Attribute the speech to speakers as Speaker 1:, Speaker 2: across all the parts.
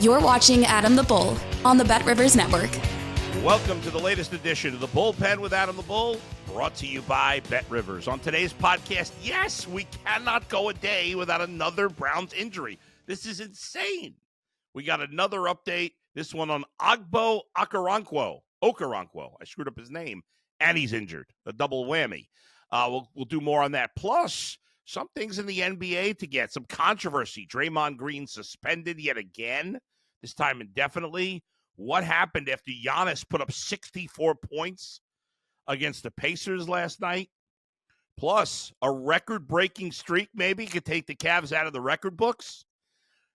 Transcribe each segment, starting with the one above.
Speaker 1: You're watching Adam the Bull on the Bet Rivers Network.
Speaker 2: Welcome to the latest edition of the Bullpen with Adam the Bull, brought to you by Bet Rivers. On today's podcast, yes, we cannot go a day without another Browns injury. This is insane. We got another update, this one on Ogbo Okoronkwo. I screwed up his name, and he's injured. A double whammy. We'll do more on that. Plus, some things in the NBA to get, some controversy. Draymond Green suspended yet again, this time indefinitely. What happened after Giannis put up 64 points against the Pacers last night? Plus, a record-breaking streak maybe could take the Cavs out of the record books.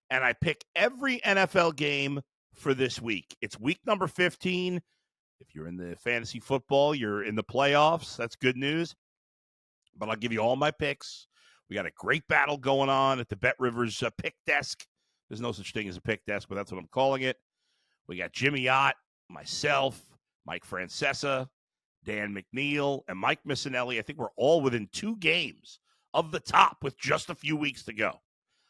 Speaker 2: And I pick every NFL game for this week. It's week number 15. If you're in the fantasy football, you're in the playoffs. That's good news. But I'll give you all my picks. We got a great battle going on at the Bet Rivers pick desk. There's no such thing as a pick desk, but that's what I'm calling it. We got Jimmy Ott, myself, Mike Francesa, Dan McNeil, and Mike Missinelli. I think we're all within 2 games of the top with just a few weeks to go.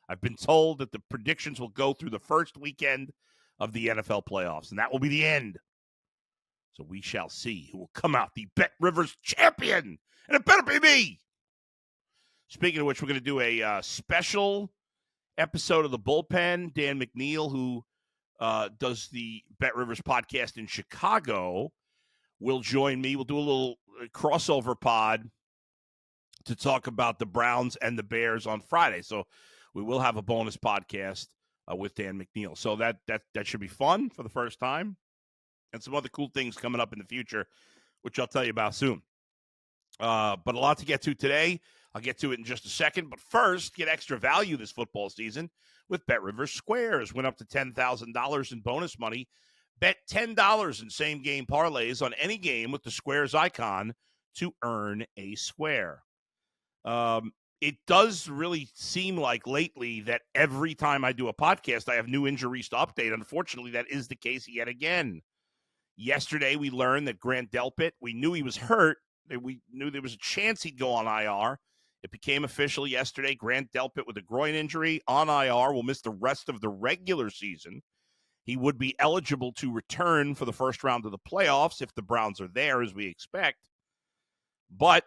Speaker 2: I've been told that the predictions will go through the first weekend of the NFL playoffs, and that will be the end. So we shall see who will come out the Bet Rivers champion, and it better be me. Speaking of which, we're going to do a special episode of the Bullpen. Dan McNeil, who does the Bet Rivers podcast in Chicago, will join me. We'll do a little crossover pod to talk about the Browns and the Bears on Friday. So we will have a bonus podcast with Dan McNeil. So that should be fun for the first time. And some other cool things coming up in the future, which I'll tell you about soon. But a lot to get to today. I'll get to it in just a second. But first, get extra value this football season with Bet Rivers Squares. Win up to $10,000 in bonus money. Bet $10 in same-game parlays on any game with the Squares icon to earn a square. It does really seem like lately that every time I do a podcast, I have new injuries to update. Unfortunately, that is the case yet again. Yesterday, we learned that Grant Delpit, we knew he was hurt. We knew there was a chance he'd go on IR. It became official yesterday. Grant Delpit with a groin injury on IR will miss the rest of the regular season. He would be eligible to return for the first round of the playoffs if the Browns are there, as we expect. But,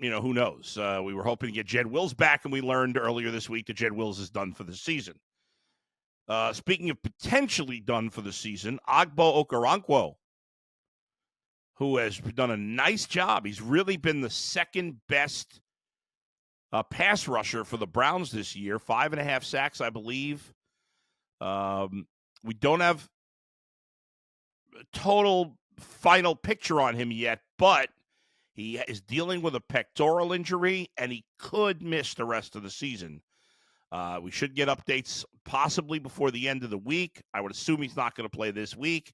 Speaker 2: who knows? We were hoping to get Jed Wills back, and we learned earlier this week that Jed Wills is done for the season. Speaking of potentially done for the season, Ogbo Okoronkwo, who has done a nice job. He's really been the second best pass rusher for the Browns this year. 5.5 sacks, I believe. We don't have a total final picture on him yet, but he is dealing with a pectoral injury, and he could miss the rest of the season. We should get updates possibly before the end of the week. I would assume he's not going to play this week.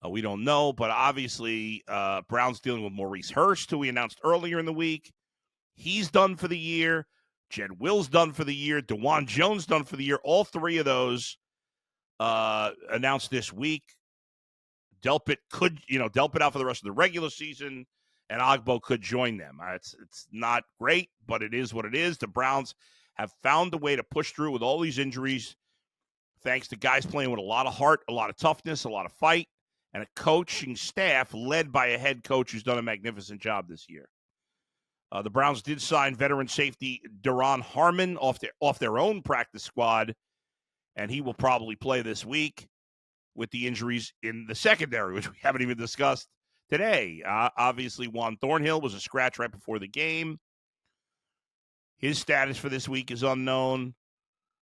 Speaker 2: We don't know, but obviously Browns dealing with Maurice Hurst, who we announced earlier in the week. He's done for the year. Jed Wills done for the year. DeJuan Jones done for the year. All 3 of those announced this week. Delpit out for the rest of the regular season, and Ogbo could join them. It's not great, but it is what it is. The Browns have found a way to push through with all these injuries, thanks to guys playing with a lot of heart, a lot of toughness, a lot of fight, and a coaching staff led by a head coach who's done a magnificent job this year. The Browns did sign veteran safety Duron Harmon off their own practice squad, and he will probably play this week with the injuries in the secondary, which we haven't even discussed today. Obviously, Juan Thornhill was a scratch right before the game. His status for this week is unknown.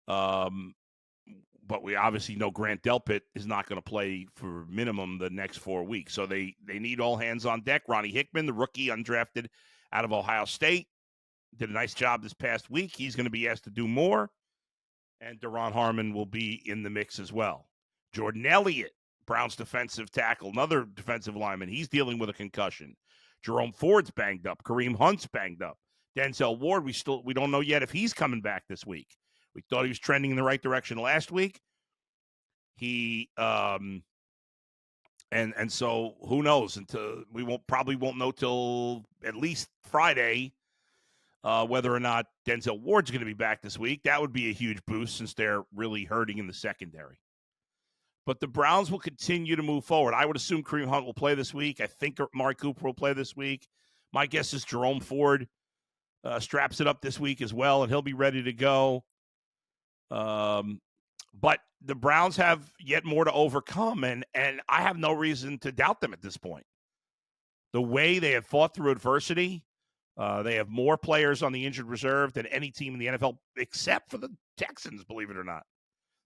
Speaker 2: But we obviously know Grant Delpit is not going to play for minimum the next 4 weeks. So they need all hands on deck. Ronnie Hickman, the rookie undrafted out of Ohio State, did a nice job this past week. He's going to be asked to do more. And Duron Harmon will be in the mix as well. Jordan Elliott, Browns defensive tackle, another defensive lineman. He's dealing with a concussion. Jerome Ford's banged up. Kareem Hunt's banged up. Denzel Ward, we don't know yet if he's coming back this week. We thought he was trending in the right direction last week. He and so who knows? Until we probably won't know till at least Friday whether or not Denzel Ward's going to be back this week. That would be a huge boost since they're really hurting in the secondary. But the Browns will continue to move forward. I would assume Kareem Hunt will play this week. I think Mark Cooper will play this week. My guess is Jerome Ford straps it up this week as well, and he'll be ready to go. But the Browns have yet more to overcome, and I have no reason to doubt them at this point. The way they have fought through adversity, they have more players on the injured reserve than any team in the NFL, except for the Texans, believe it or not.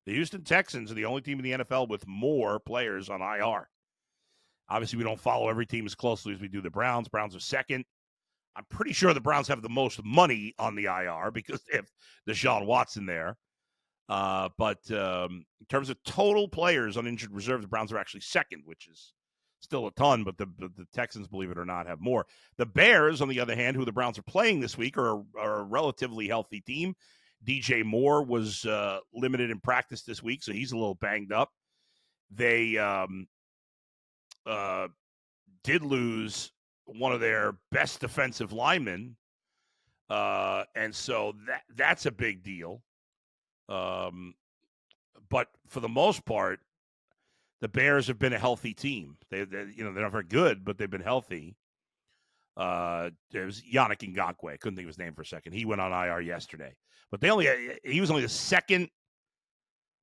Speaker 2: The Houston Texans are the only team in the NFL with more players on IR. Obviously, we don't follow every team as closely as we do the Browns. Browns are second. I'm pretty sure the Browns have the most money on the IR because they have Deshaun Watson there. But in terms of total players on injured reserve, the Browns are actually second, which is still a ton, but the Texans, believe it or not, have more. The Bears, on the other hand, who the Browns are playing this week, are a relatively healthy team. DJ Moore was limited in practice this week, so he's a little banged up. They did lose one of their best defensive linemen, and so that's a big deal. But for the most part, the Bears have been a healthy team. They're not very good, but they've been healthy. There's Yannick Ngakoue. I couldn't think of his name for a second. He went on IR yesterday. But he was only the second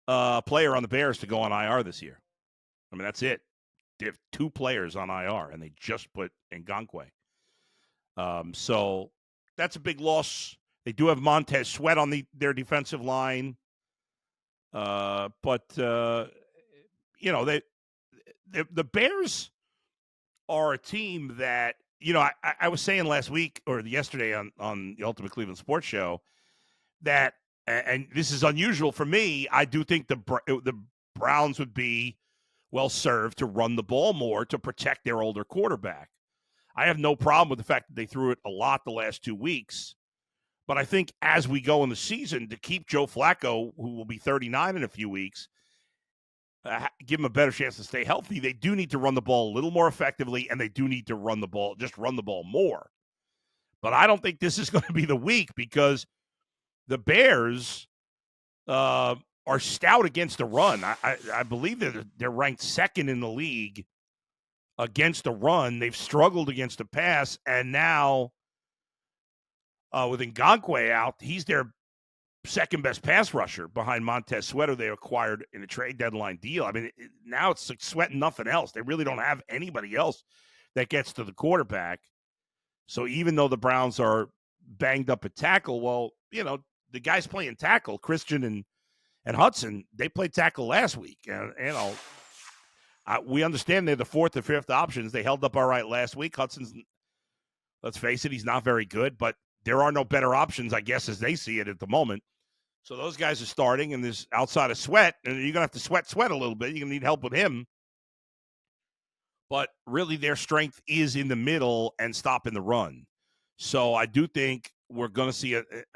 Speaker 2: player on the Bears to go on IR this year. I mean, that's it. They have 2 players on IR, and they just put Ngakoue. So that's a big loss. They do have Montez Sweat on their defensive line. But the Bears are a team that, I was saying last week or yesterday on the Ultimate Cleveland Sports Show that, and this is unusual for me, I do think the Browns would be well served to run the ball more to protect their older quarterback. I have no problem with the fact that they threw it a lot the last 2 weeks. But I think as we go in the season, to keep Joe Flacco, who will be 39 in a few weeks, give him a better chance to stay healthy, they do need to run the ball a little more effectively, and they do need to run the ball more. But I don't think this is going to be the week because the Bears are stout against the run. I believe they're ranked second in the league against the run. They've struggled against the pass, and now with Ngakoue out, he's their second best pass rusher behind Montez Sweat, who they acquired in a trade deadline deal. I mean, now it's like Sweat and nothing else. They really don't have anybody else that gets to the quarterback. So even though the Browns are banged up at tackle, well, the guys playing tackle, Christian and Hudson, they played tackle last week. And, we understand they're the 4th or 5th options. They held up all right last week. Hudson's, let's face it, he's not very good, but there are no better options, I guess, as they see it at the moment. So those guys are starting, and there's outside of Sweat, and you're going to have to sweat a little bit. You're going to need help with him. But really their strength is in the middle and stopping the run. So I do think we're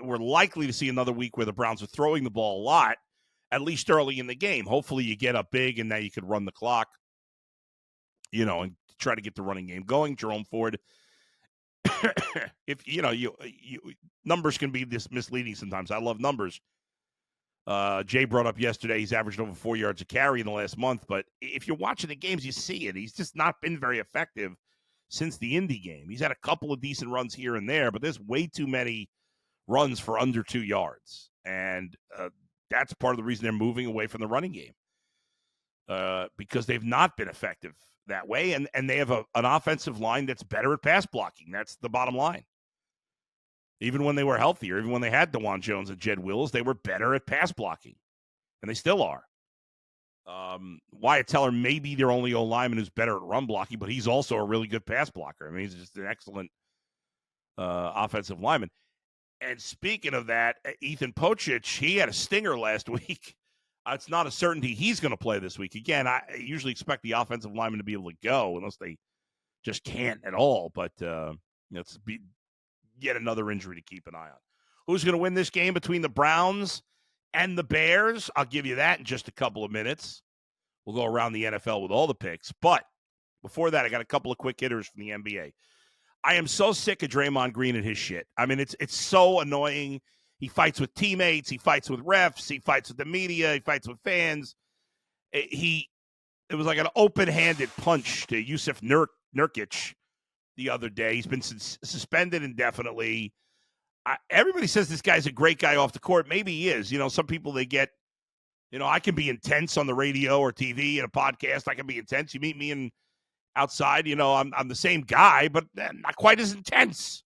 Speaker 2: likely to see another week where the Browns are throwing the ball a lot, at least early in the game. Hopefully you get up big, and now you could run the clock, and try to get the running game going. Jerome Ford, if numbers can be this misleading sometimes. I love numbers. Jay brought up yesterday he's averaged over 4 yards a carry in the last month, but if you're watching the games, you see it. He's just not been very effective since the Indy game. He's had a couple of decent runs here and there, but there's way too many runs for under 2 yards, and that's part of the reason they're moving away from the running game because they've not been effective that way, and they have an offensive line that's better at pass blocking. That's the bottom line. Even when they were healthier, even when they had DeJuan Jones and Jed Wills, they were better at pass blocking, and they still are. Wyatt Teller may be their only O-lineman who's better at run blocking, but he's also a really good pass blocker. I mean, he's just an excellent offensive lineman. And speaking of that, Ethan Pocic, he had a stinger last week. It's not a certainty he's going to play this week. Again, I usually expect the offensive lineman to be able to go unless they just can't at all. But it's yet another injury to keep an eye on. Who's going to win this game between the Browns and the Bears? I'll give you that in just a couple of minutes. We'll go around the NFL with all the picks. But before that, I got a couple of quick hitters from the NBA. I am so sick of Draymond Green and his shit. I mean, it's so annoying. He fights with teammates. He fights with refs. He fights with the media. He fights with fans. He it was like an open-handed punch to Yusuf Nurkic the other day. He's been suspended indefinitely. Everybody says this guy's a great guy off the court. Maybe he is. Some people they get, I can be intense on the radio or TV and a podcast. I can be intense. You meet me outside, I'm the same guy, but not quite as intense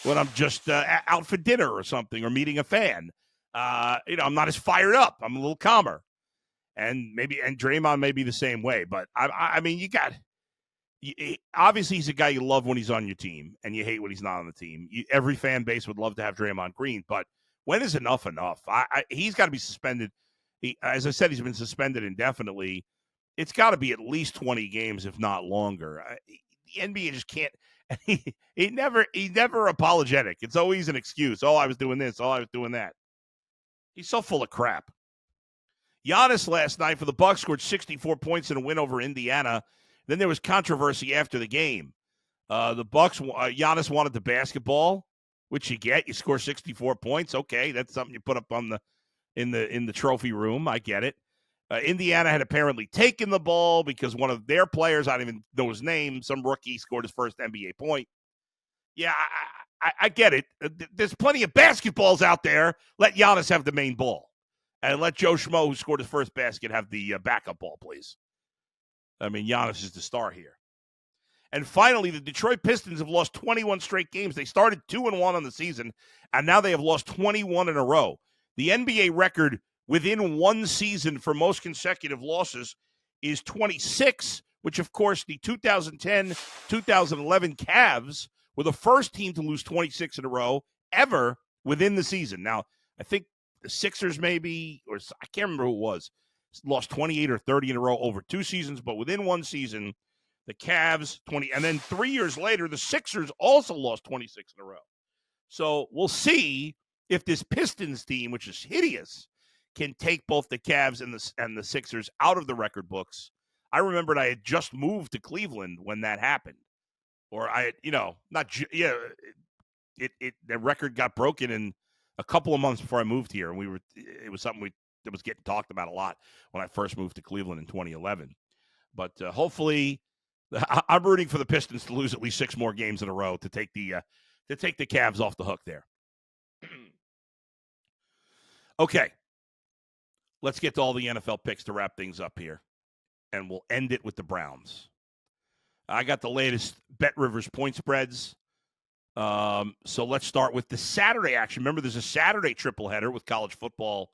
Speaker 2: when I'm just out for dinner or something or meeting a fan. I'm not as fired up. I'm a little calmer. And Draymond may be the same way. But, I mean, obviously he's a guy you love when he's on your team and you hate when he's not on the team. Every fan base would love to have Draymond Green. But when is enough enough? He's got to be suspended. As I said, he's been suspended indefinitely. It's got to be at least 20 games, if not longer. The NBA just can't. He never apologetic. It's always an excuse. Oh, I was doing this. Oh, I was doing that. He's so full of crap. Giannis last night for the Bucks scored 64 points in a win over Indiana. Then there was controversy after the game. The Bucks, Giannis wanted the basketball, which you get. You score 64 points. Okay, that's something you put up on in the trophy room. I get it. Indiana had apparently taken the ball because one of their players, I don't even know his name, some rookie scored his first NBA point. Yeah, I get it. There's plenty of basketballs out there. Let Giannis have the main ball. And let Joe Schmo, who scored his first basket, have the backup ball, please. I mean, Giannis is the star here. And finally, the Detroit Pistons have lost 21 straight games. They started 2-1 on the season, and now they have lost 21 in a row. The NBA record within one season for most consecutive losses is 26, which, of course, the 2010-2011 Cavs were the first team to lose 26 in a row ever within the season. Now, I think the Sixers maybe, or I can't remember who it was, lost 28 or 30 in a row over two seasons, but within one season, the Cavs 20, and then 3 years later, the Sixers also lost 26 in a row. So we'll see if this Pistons team, which is hideous, can take both the Cavs and the Sixers out of the record books. I remembered I had just moved to Cleveland when that happened, or the record got broken in a couple of months before I moved here, and it was something that was getting talked about a lot when I first moved to Cleveland in 2011. But hopefully, I'm rooting for the Pistons to lose at least 6 more games in a row to take the Cavs off the hook there. Okay, let's get to all the NFL picks to wrap things up here, and we'll end it with the Browns. I got the latest Bet Rivers point spreads. So let's start with the Saturday action. Remember, there's a Saturday triple header with college football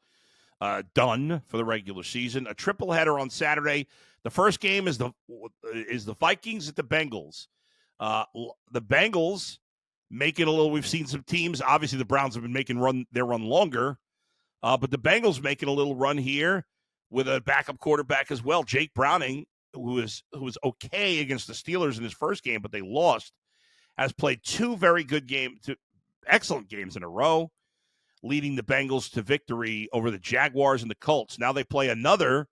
Speaker 2: done for the regular season. A triple header on Saturday. The first game is the Vikings at the Bengals. The Bengals making a little. We've seen some teams. Obviously, the Browns have been making their run longer, but the Bengals making a little run here with a backup quarterback as well, Jake Browning, who was okay against the Steelers in his first game, but they lost. Has played 2 excellent games in a row, leading the Bengals to victory over the Jaguars and the Colts. Now they play another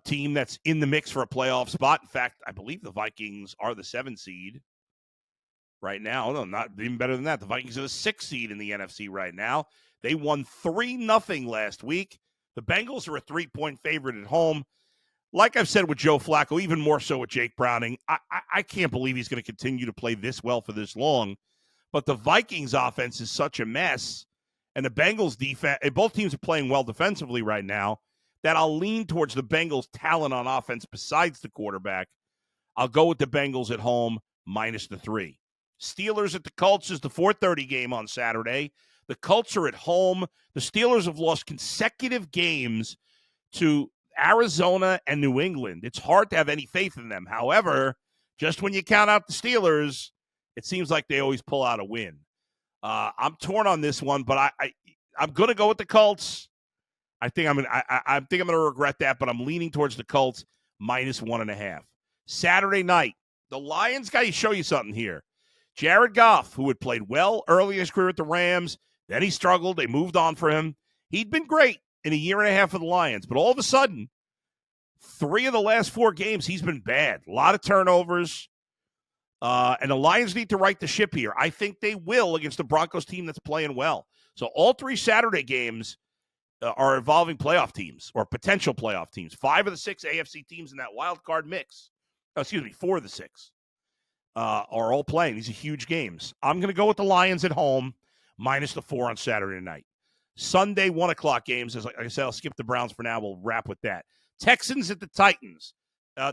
Speaker 2: team that's in the mix for a playoff spot. In fact, I believe the Vikings are the 7 seed right now. No, not even better than that. The Vikings are the 6 seed in the NFC right now. They won 3-0 last week. The Bengals are a 3-point favorite at home. Like I've said with Joe Flacco, even more so with Jake Browning, I can't believe he's going to continue to play this well for this long. But the Vikings offense is such a mess, and the Bengals defense, both teams are playing well defensively right now, that I'll lean towards the Bengals' talent on offense besides the quarterback. I'll go with the Bengals at home, minus the 3. Steelers at the Colts is the 4:30 game on Saturday. The Colts are at home. The Steelers have lost consecutive games to Arizona and New England. It's hard to have any faith in them. However, just when you count out the Steelers, it seems like they always pull out a win. I'm torn on this one, but I'm going to go with the Colts. I think I'm going to regret that, but I'm leaning towards the Colts minus 1.5. Saturday night, the Lions got to show you something here. Jared Goff, who had played well early in his career at the Rams, then he struggled. They moved on for him. He'd been great in a year and a half for the Lions, but all of a sudden, 3 of the last 4 games, he's been bad. A lot of turnovers, and the Lions need to right the ship here. I think they will against the Broncos team that's playing well. So all 3 Saturday games, are involving playoff teams or potential playoff teams. 5 of the 6 AFC teams in that wild card mix, 4 of the 6 are all playing. These are huge games. I'm going to go with the Lions at home, minus the 4 on Saturday night. Sunday, 1 o'clock games. As like I said, I'll skip the Browns for now. We'll wrap with that. Texans at the Titans.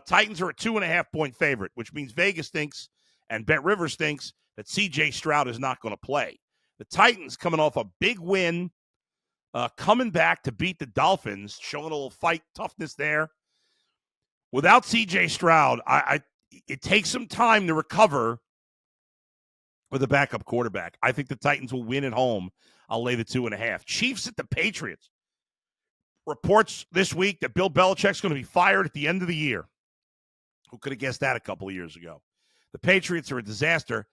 Speaker 2: Titans are a 2.5-point favorite, which means Vegas thinks and Bet Rivers thinks that C.J. Stroud is not going to play. The Titans coming off a big win, coming back to beat the Dolphins, showing a little fight toughness there. Without C.J. Stroud, it takes some time to recover with a backup quarterback. I think the Titans will win at home. I'll lay the 2.5. Chiefs at the Patriots. Reports this week that Bill Belichick's going to be fired at the end of the year. Who could have guessed that a couple of years ago? The Patriots are a disaster.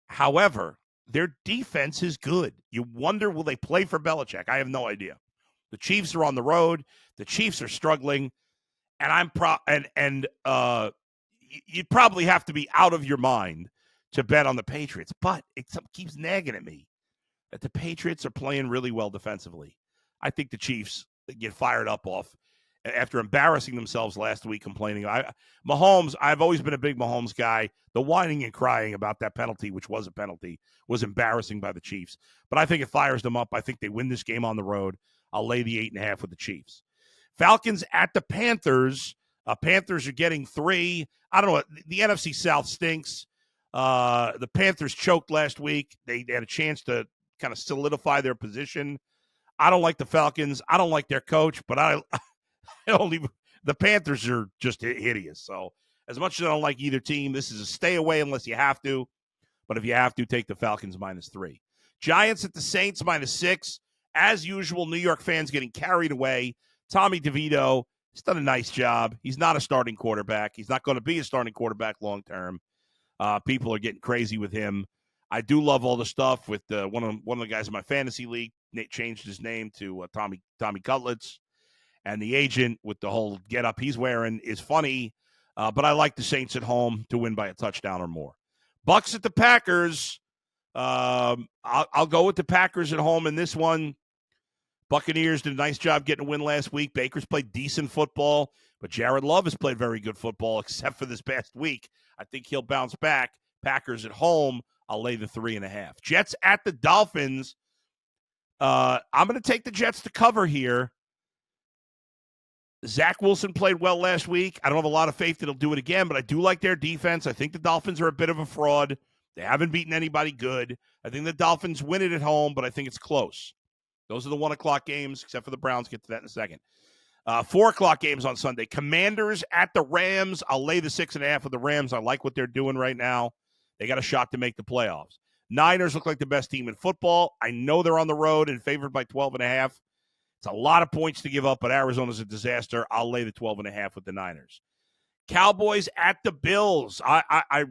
Speaker 2: However, their defense is good. You wonder, will they play for Belichick? I have no idea. The Chiefs are on the road. The Chiefs are struggling. And you'd probably have to be out of your mind to bet on the Patriots. But it keeps nagging at me that the Patriots are playing really well defensively. I think the Chiefs get fired up after embarrassing themselves last week, complaining. Mahomes, I've always been a big Mahomes guy. The whining and crying about that penalty, which was a penalty, was embarrassing by the Chiefs. But I think it fires them up. I think they win this game on the road. I'll lay the 8.5 with the Chiefs. Falcons at the Panthers. Panthers are getting 3. I don't know. The NFC South stinks. The Panthers choked last week. They had a chance to kind of solidify their position. I don't like the Falcons. I don't like their coach, but the Panthers are just hideous. So as much as I don't like either team, this is a stay away unless you have to. But if you have to, take the Falcons -3. Giants at the Saints -6. As usual, New York fans getting carried away. Tommy DeVito, he's done a nice job. He's not a starting quarterback. He's not going to be a starting quarterback long term. People are getting crazy with him. I do love all the stuff with one of the guys in my fantasy league. Nate changed his name to Tommy Cutlets. And the agent with the whole getup he's wearing is funny. But I like the Saints at home to win by a touchdown or more. Bucks at the Packers. I'll go with the Packers at home in this one. Buccaneers did a nice job getting a win last week. Baker's played decent football, but Jared Love has played very good football, except for this past week. I think he'll bounce back. Packers at home, I'll lay the 3.5. Jets at the Dolphins. I'm going to take the Jets to cover here. Zach Wilson played well last week. I don't have a lot of faith that he'll do it again, but I do like their defense. I think the Dolphins are a bit of a fraud. They haven't beaten anybody good. I think the Dolphins win it at home, but I think it's close. Those are the 1 o'clock games, except for the Browns. Get to that in a second. 4 o'clock games on Sunday. Commanders at the Rams. I'll lay the 6.5 with the Rams. I like what they're doing right now. They got a shot to make the playoffs. Niners look like the best team in football. I know they're on the road and favored by 12.5. It's a lot of points to give up, but Arizona's a disaster. I'll lay the 12.5 with the Niners. Cowboys at the Bills. I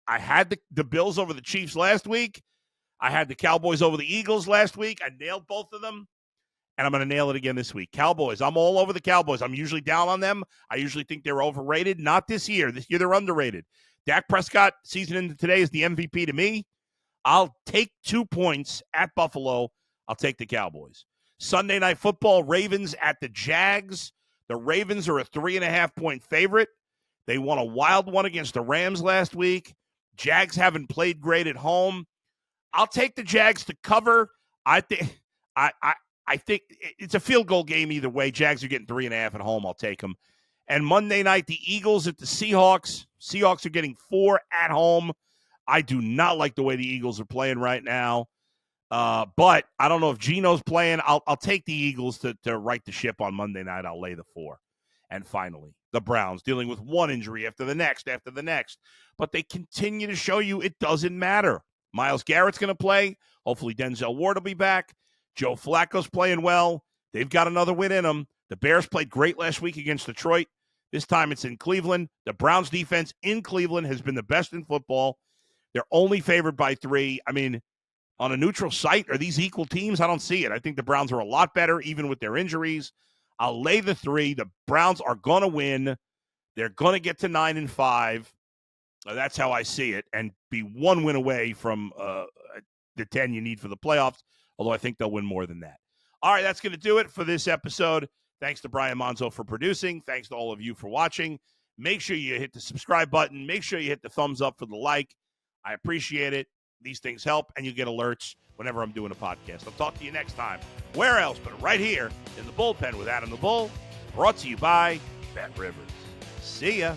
Speaker 2: had the Bills over the Chiefs last week. I had the Cowboys over the Eagles last week. I nailed both of them, and I'm going to nail it again this week. Cowboys, I'm all over the Cowboys. I'm usually down on them. I usually think they're overrated. Not this year. This year they're underrated. Dak Prescott, season into today, is the MVP to me. I'll take 2 points at Buffalo. I'll take the Cowboys. Sunday Night Football, Ravens at the Jags. The Ravens are a 3.5-point favorite. They won a wild one against the Rams last week. Jags haven't played great at home. I'll take the Jags to cover. I think it's a field goal game either way. Jags are getting 3.5 at home. I'll take them. And Monday night, the Eagles at the Seahawks. Seahawks are getting 4 at home. I do not like the way the Eagles are playing right now. But I don't know if Geno's playing. I'll take the Eagles to right the ship on Monday night. I'll lay the 4. And finally, the Browns dealing with one injury after the next. But they continue to show you it doesn't matter. Myles Garrett's going to play. Hopefully Denzel Ward will be back. Joe Flacco's playing well. They've got another win in them. The Bears played great last week against Detroit. This time it's in Cleveland. The Browns defense in Cleveland has been the best in football. They're only favored by 3. I mean, on a neutral site, are these equal teams? I don't see it. I think the Browns are a lot better, even with their injuries. I'll lay the 3. The Browns are going to win. They're going to get to 9-5. That's how I see it, and be 1 win away from the 10 you need for the playoffs, although I think they'll win more than that. All right, that's going to do it for this episode. Thanks to Brian Monzo for producing. Thanks to all of you for watching. Make sure you hit the subscribe button. Make sure you hit the thumbs up for the like. I appreciate it. These things help, and you get alerts whenever I'm doing a podcast. I'll talk to you next time. Where else but right here in the Bullpen with Adam the Bull, brought to you by Bet Rivers. See ya.